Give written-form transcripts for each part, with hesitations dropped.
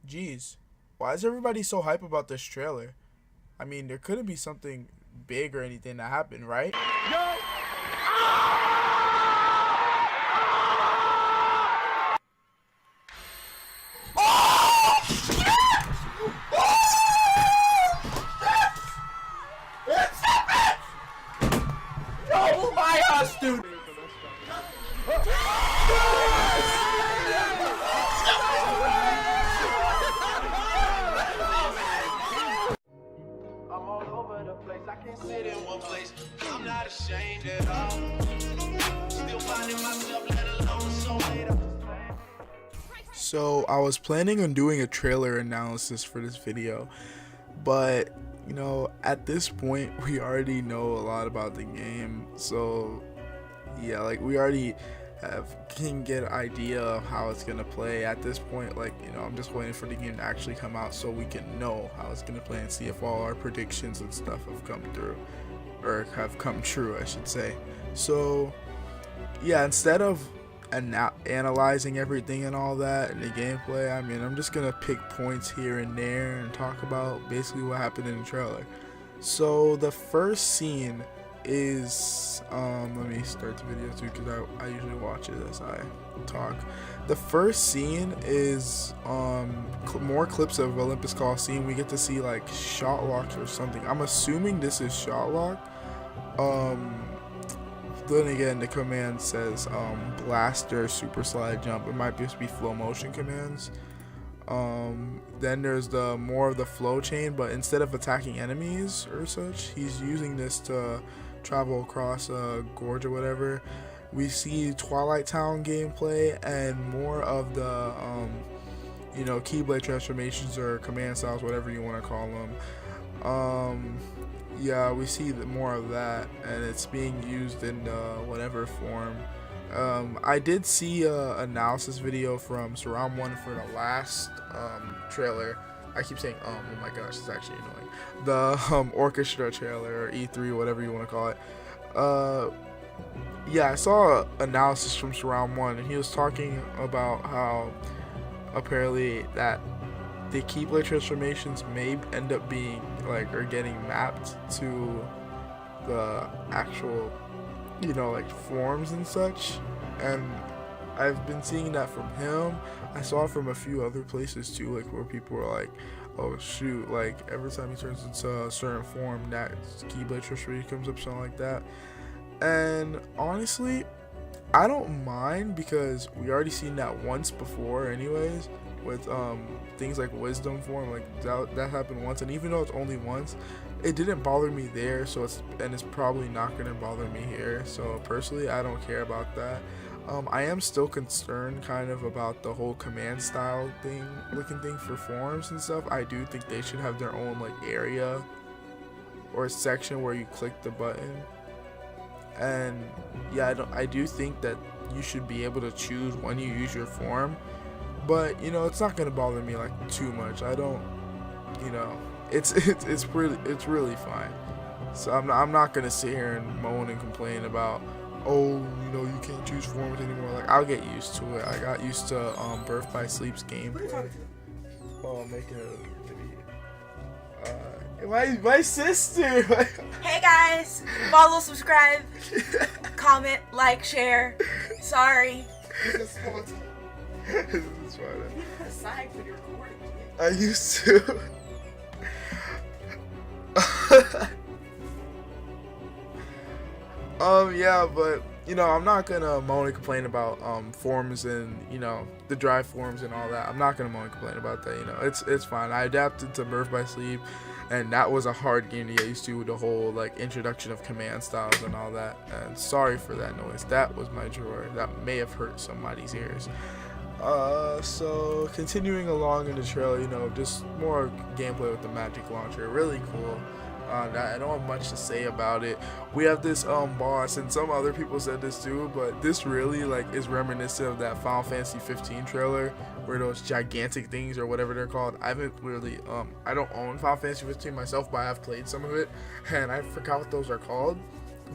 Geez, why is everybody so hype about this trailer? I mean, there couldn't be something big or anything that happened, right? Yo! Oh my ass, dude! I'm all over the place, I can't sit in one place. I'm not ashamed at all. Still finding myself, let alone so later. So I was planning on doing a trailer analysis for this video, but you know, at this point we already know a lot about the game, so yeah, like we already can get an idea of how it's gonna play. At this point, like, you know, I'm just waiting for the game to actually come out so we can know how it's gonna play and see if all our predictions and stuff have come through, or have come true, I should say. So yeah, instead of analyzing everything and all that and the gameplay, I mean, I'm just gonna pick points here and there and talk about basically what happened in the trailer. So the first scene is let me start the video too, because I usually watch it as I talk. The first scene is more clips of Olympus Coliseum. We get to see like shot locks or something. I'm assuming this is shot lock. Then again, the command says blaster, super slide, jump. It might just be flow motion commands. Then there's the more of the flow chain, but instead of attacking enemies or such, he's using this to travel across a gorge or whatever. We see Twilight Town gameplay and more of the you know, Keyblade transformations or command styles, whatever you want to call them. Yeah, we see more of that, and it's being used in whatever form. I did see an analysis video from Surround 1 for the last trailer. I keep saying oh my gosh, it's actually annoying. The orchestra trailer, or E3, whatever you want to call it. Yeah, I saw an analysis from Surround 1, and he was talking about how apparently that the Keyblade transformations may end up being like, or getting mapped to the actual, you know, like forms and such. And I've been seeing that from him. I saw it from a few other places too, like where people were like, oh shoot, like every time he turns into a certain form, that Keyblade transformation comes up, something like that. And honestly, I don't mind, because we already seen that once before anyways, with things like wisdom form. Like that happened once, and even though it's only once, it didn't bother me there, so it's probably not gonna bother me here. So personally, I don't care about that. I am still concerned kind of about the whole command style thing, looking thing for forms and stuff. I do think they should have their own like area or section where you click the button. And yeah, I do think that you should be able to choose when you use your form, but you know, it's not gonna bother me like too much. I don't, you know, it's really fine. So I'm not gonna sit here and moan and complain about, oh, you know, you can't choose forms anymore. Like, I'll get used to it. I got used to Birth by Sleep's gameplay. Oh, making a my sister. Hey guys, follow, subscribe, comment, like, share. Sorry. This is fine. Aside when you're recording. I used to. Yeah, but you know, I'm not gonna moan and complain about forms and, you know, the dry forms and all that. I'm not gonna moan and complain about that. You know, it's fine. I adapted to Birth by Sleep, and that was a hard game to get used to, with the whole like introduction of command styles and all that. And sorry for that noise. That was my drawer. That may have hurt somebody's ears. So continuing along in the trailer, you know, just more gameplay with the magic launcher. Really cool. I don't have much to say about it. We have this boss, and some other people said this too, but this really like is reminiscent of that Final Fantasy 15 trailer, where those gigantic things, or whatever they're called. I haven't really I don't own Final Fantasy 15 myself, but I have played some of it, and I forgot what those are called.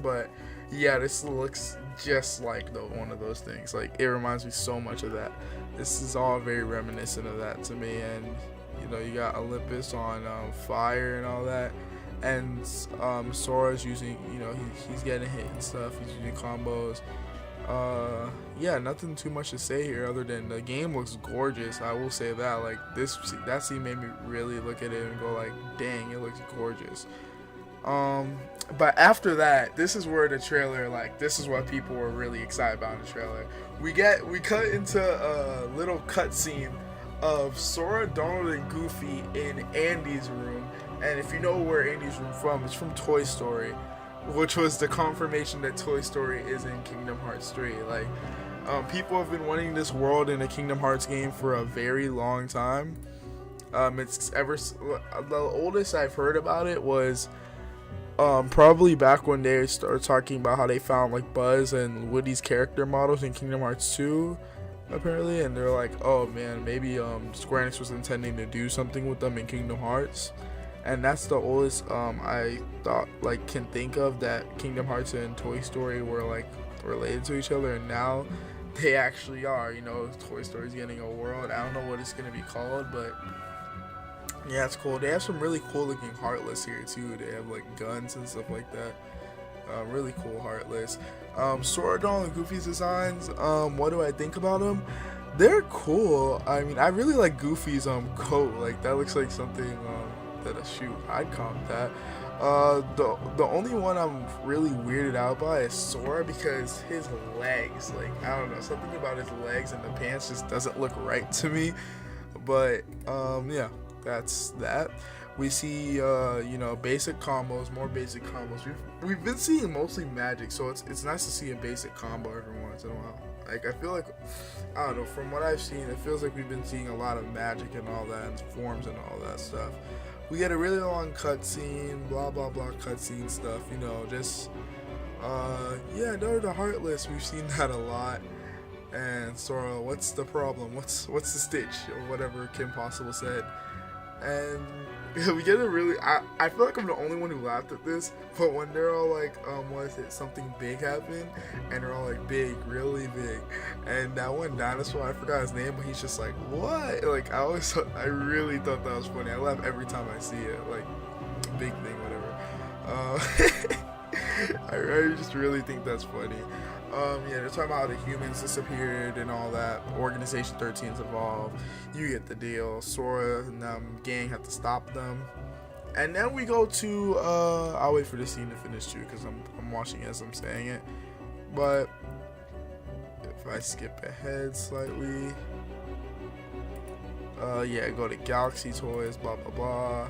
But Yeah, this looks just like one of those things. Like, it reminds me so much of that. This is all very reminiscent of that to me. And you know, you got Olympus on fire and all that, and Sora's using, you know, he's getting hit and stuff. He's using combos. Yeah, nothing too much to say here other than the game looks gorgeous. I will say that. Like, that scene made me really look at it and go like, dang, it looks gorgeous. But after that, this is where the trailer, like, this is what people were really excited about in the trailer. We cut into a little cutscene of Sora, Donald, and Goofy in Andy's room. And if you know where Andy's room from, it's from Toy Story, which was the confirmation that Toy Story is in Kingdom Hearts 3. Like, people have been wanting this world in a Kingdom Hearts game for a very long time. The oldest I've heard about it was probably back when they started talking about how they found like Buzz and Woody's character models in Kingdom Hearts 2, apparently, and they're like, oh man, maybe Square Enix was intending to do something with them in Kingdom Hearts. And that's the oldest I thought, like, can think of, that Kingdom Hearts and Toy Story were like related to each other, and now they actually are. You know, Toy Story's getting a world. I don't know what it's gonna be called, but yeah, it's cool. They have some really cool looking Heartless here too. They have like guns and stuff like that. Really cool Heartless. Sora, Donald, and Goofy's designs. What do I think about them? They're cool. I mean, I really like Goofy's coat. Like, that looks like something I'd comp that. The only one I'm really weirded out by is Sora, because his legs, like, I don't know, something about his legs and the pants just doesn't look right to me. But yeah, that's that. We see you know, basic combos, more basic combos. We've been seeing mostly magic, so it's nice to see a basic combo every once in a while. Like, I feel like, I don't know, from what I've seen, it feels like we've been seeing a lot of magic and all that, and forms and all that stuff. We get a really long cutscene, blah blah blah cutscene stuff, you know, just yeah, the Heartless, we've seen that a lot. And Sora, what's the problem? What's the stitch, or whatever Kim Possible said. And we get a really, I feel like I'm the only one who laughed at this, but when they're all like, what is it, something big happened, and they're all like, big, really big, and that one dinosaur, I forgot his name, but he's just like, what? Like, I really thought that was funny. I laugh every time I see it, like, big thing, whatever. I just really think that's funny. Yeah, they're talking about how the humans disappeared and all that. Organization 13's involved. You get the deal. Sora and gang have to stop them. And then we go to, I'll wait for the scene to finish too, because I'm watching as I'm saying it. But if I skip ahead slightly, yeah, go to Galaxy Toys, blah blah blah.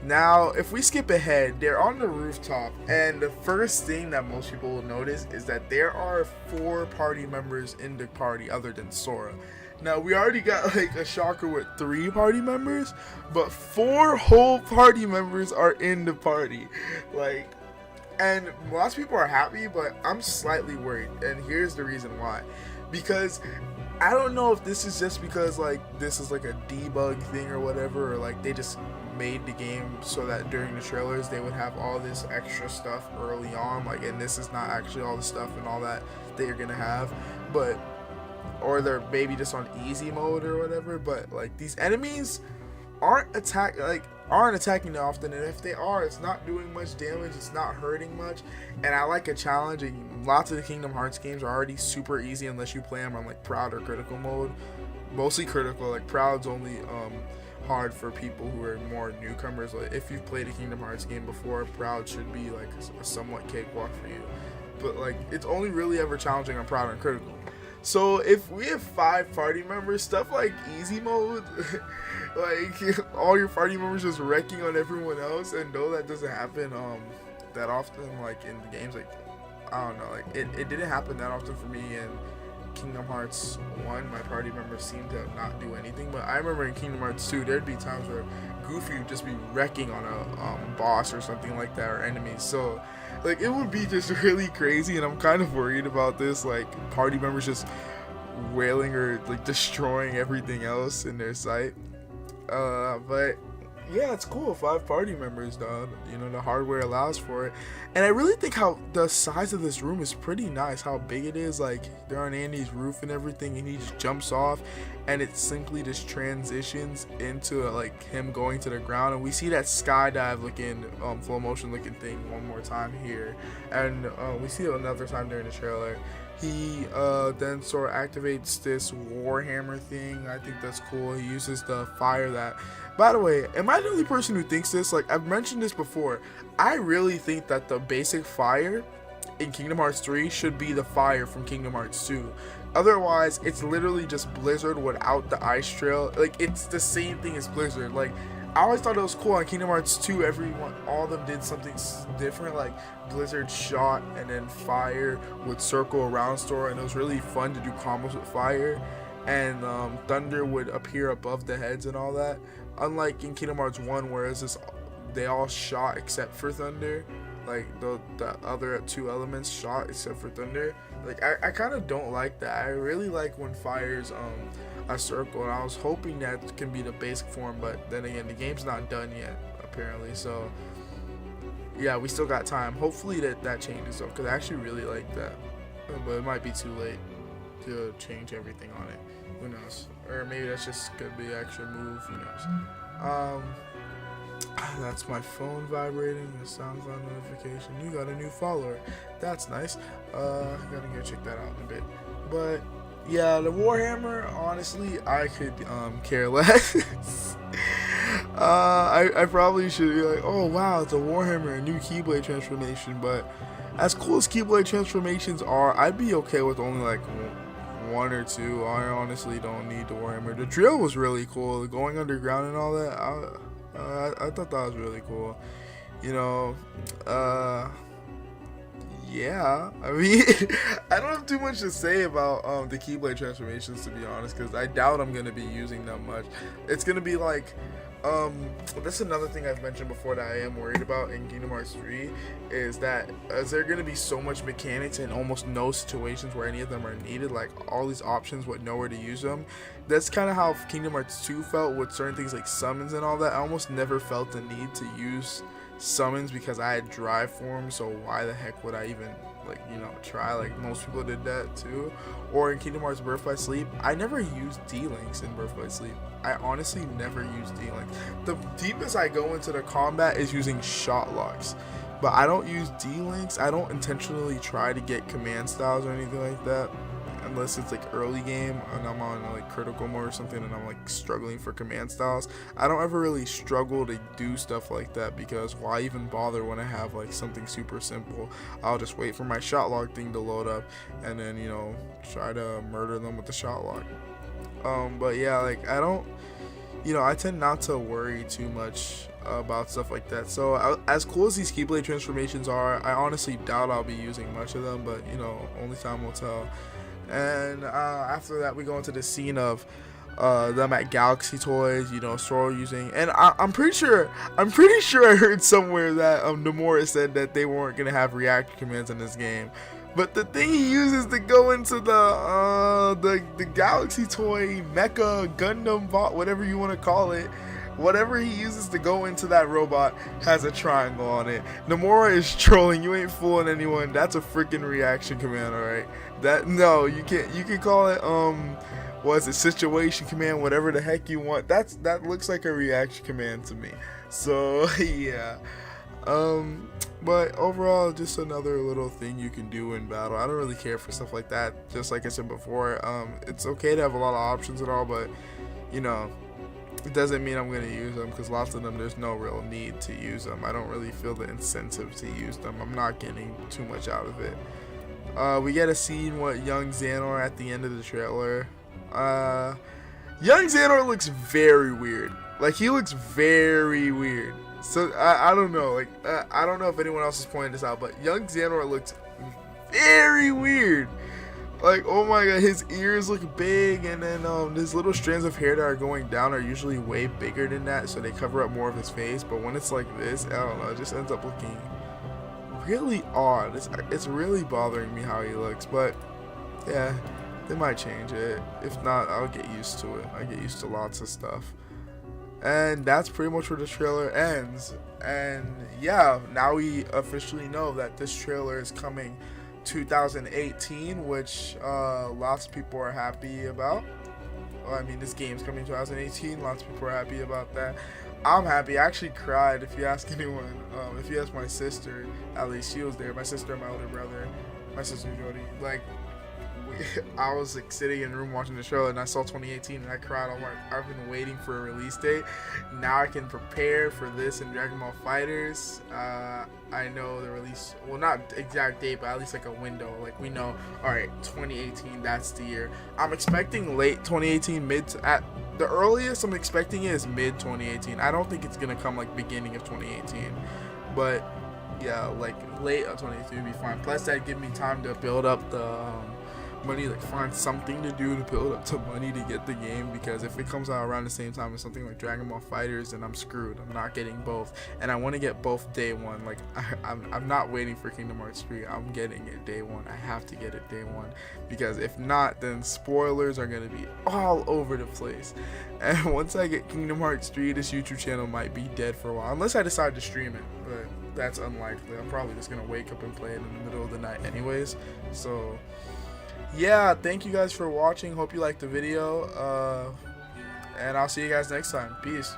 Now, if we skip ahead, they're on the rooftop, and the first thing that most people will notice is that there are 4 party members in the party other than Sora. Now, we already got like a shocker with 3 party members, but 4 whole party members are in the party. Like, and lots of people are happy, but I'm slightly worried, and here's the reason why. Because I don't know if this is just because like this is like a debug thing or whatever, or like they just made the game so that during the trailers they would have all this extra stuff early on, like, and this is not actually all the stuff and all that you're gonna have, but, or they're maybe just on easy mode or whatever, but like these enemies aren't attacking that often, and if they are, it's not doing much damage, it's not hurting much. And I like a challenge, and lots of the Kingdom Hearts games are already super easy unless you play them on like Proud or Critical mode, mostly Critical. Like, Proud's only hard for people who are more newcomers. Like, if you've played a Kingdom Hearts game before, Proud should be like a somewhat cakewalk for you, but like it's only really ever challenging on Proud and Critical. So if we have 5 party members, stuff like easy mode, like all your party members just wrecking on everyone else, and though that doesn't happen that often, like in the games, like, I don't know, like it didn't happen that often for me in Kingdom Hearts 1. My party members seemed to not do anything, but I remember in Kingdom Hearts 2 there'd be times where Goofy would just be wrecking on a boss or something like that, or enemies. So like it would be just really crazy, and I'm kind of worried about this, like party members just wailing or like destroying everything else in their sight. But yeah, it's cool. 5 party members, dog. You know, the hardware allows for it. And I really think how the size of this room is pretty nice. How big it is. Like, they're on Andy's roof and everything, and he just jumps off, and it simply just transitions into like him going to the ground. And we see that skydive looking, flow motion looking thing one more time here, and we see it another time during the trailer. He then sort of activates this Warhammer thing. I think that's cool. He uses the fire that... By the way, am I the only person who thinks this? Like, I've mentioned this before. I really think that the basic fire in Kingdom Hearts 3 should be the fire from Kingdom Hearts 2. Otherwise, it's literally just Blizzard without the ice trail. Like, it's the same thing as Blizzard. Like, I always thought it was cool on Kingdom Hearts 2. All of them did something different. Like, Blizzard shot and then fire would circle around store, and it was really fun to do combos with fire. And thunder would appear above the heads and all that. Unlike in Kingdom Hearts 1, where it's just they all shot except for thunder. Like the other 2 elements shot except for thunder. Like I kind of don't like that. I really like when fire's a circle, and I was hoping that can be the basic form, but then again, the game's not done yet apparently. So yeah, we still got time. Hopefully that changes though, because I actually really like that, but it might be too late to change everything on it. Who knows? Or maybe that's just gonna be an extra move. Who knows? That's my phone vibrating. The SoundCloud notification. You got a new follower. That's nice. Gotta go check that out in a bit. But yeah, the Warhammer. Honestly, I could care less. I probably should be like, oh wow, it's a Warhammer, a new Keyblade transformation. But as cool as Keyblade transformations are, I'd be okay with only like 1 or 2. I honestly don't need the Warhammer. The drill was really cool, going underground and all that. I thought that was really cool. You know, yeah. I mean, I don't have too much to say about the Keyblade transformations, to be honest, because I doubt I'm gonna be using them much. It's gonna be like, that's another thing I've mentioned before that I am worried about in Kingdom Hearts 3, is that is there going to be so much mechanics and almost no situations where any of them are needed, like all these options with nowhere to use them. That's kind of how Kingdom Hearts 2 felt with certain things like summons and all that. I almost never felt the need to use summons because I had drive form, so why the heck would I even, like, you know, try? Like, most people did that too. Or in Kingdom Hearts Birth by Sleep, I never used D-Links in Birth by Sleep. I honestly never used D-Links. The deepest I go into the combat is using shot locks, but I don't use D-Links. I don't intentionally try to get command styles or anything like that, unless it's like early game and I'm on like critical mode or something and I'm like struggling for command styles. I don't ever really struggle to do stuff like that, because why even bother when I have like something super simple? I'll just wait for my shot lock thing to load up and then, you know, try to murder them with the shot lock. But yeah, like I don't, you know, I tend not to worry too much about stuff like that. So as cool as these Keyblade transformations are, I honestly doubt I'll be using much of them, but you know, only time will tell. And after that, we go into the scene of them at Galaxy Toys, you know, Sora using, and I'm pretty sure I heard somewhere that Nomura said that they weren't gonna have reaction commands in this game. But the thing he uses to go into the Galaxy Toy Mecha Gundam bot, whatever you want to call it, whatever he uses to go into that robot has a triangle on it. Nomura is trolling. You ain't fooling anyone. That's a freaking reaction command, alright? That, no, you can't. You can call it what is it, situation command, whatever the heck you want. That looks like a reaction command to me. So yeah. But overall, just another little thing you can do in battle. I don't really care for stuff like that. Just like I said before, it's okay to have a lot of options and all, but you know, it doesn't mean I'm gonna use them, because lots of them there's no real need to use them. I don't really feel the incentive to use them. I'm not getting too much out of it. We get a scene with young Xanor at the end of the trailer. Young Xanor looks very weird. Like, he looks very weird. So I don't know, like I don't know if anyone else is pointing this out, but young Xanor looks very weird. Like, oh my god, his ears look big, and then his little strands of hair that are going down are usually way bigger than that, so they cover up more of his face. But when it's like this, I don't know, it just ends up looking really odd. It's really bothering me how he looks, but yeah, they might change it. If not, I'll get used to it. I get used to lots of stuff. And that's pretty much where the trailer ends. And yeah, now we officially know that this trailer is coming 2018, which lots of people are happy about. Well, I mean, this game's coming 2018. Lots of people are happy about that. I'm happy. I actually cried. If you ask anyone, if you ask my sister, at least she was there. My sister and my older brother, my sister Jody. Like, I was like sitting in the room watching the show, and I saw 2018, and I cried. I'm like, I've been waiting for a release date. Now I can prepare for this and Dragon Ball Fighters. I know the release, well, not exact date, but at least like a window. Like, we know, all right, 2018, that's the year. I'm expecting late 2018, at the earliest I'm expecting it is mid 2018. I don't think it's gonna come like beginning of 2018, but yeah, like late of 2018 would be fine. Plus, that'd give me time to build up the money, like find something to do to build up to money to get the game, because if it comes out around the same time as something like Dragon Ball Fighters, then I'm screwed. I'm not getting both, and I want to get both day one. Like, I'm not waiting for Kingdom Hearts 3. I'm getting it day one. I have to get it day one, because if not, then spoilers are gonna be all over the place. And once I get Kingdom Hearts 3, this YouTube channel might be dead for a while, unless I decide to stream it, but that's unlikely. I'm probably just gonna wake up and play it in the middle of the night anyways. So yeah, thank you guys for watching. Hope you liked the video, and I'll see you guys next time. Peace.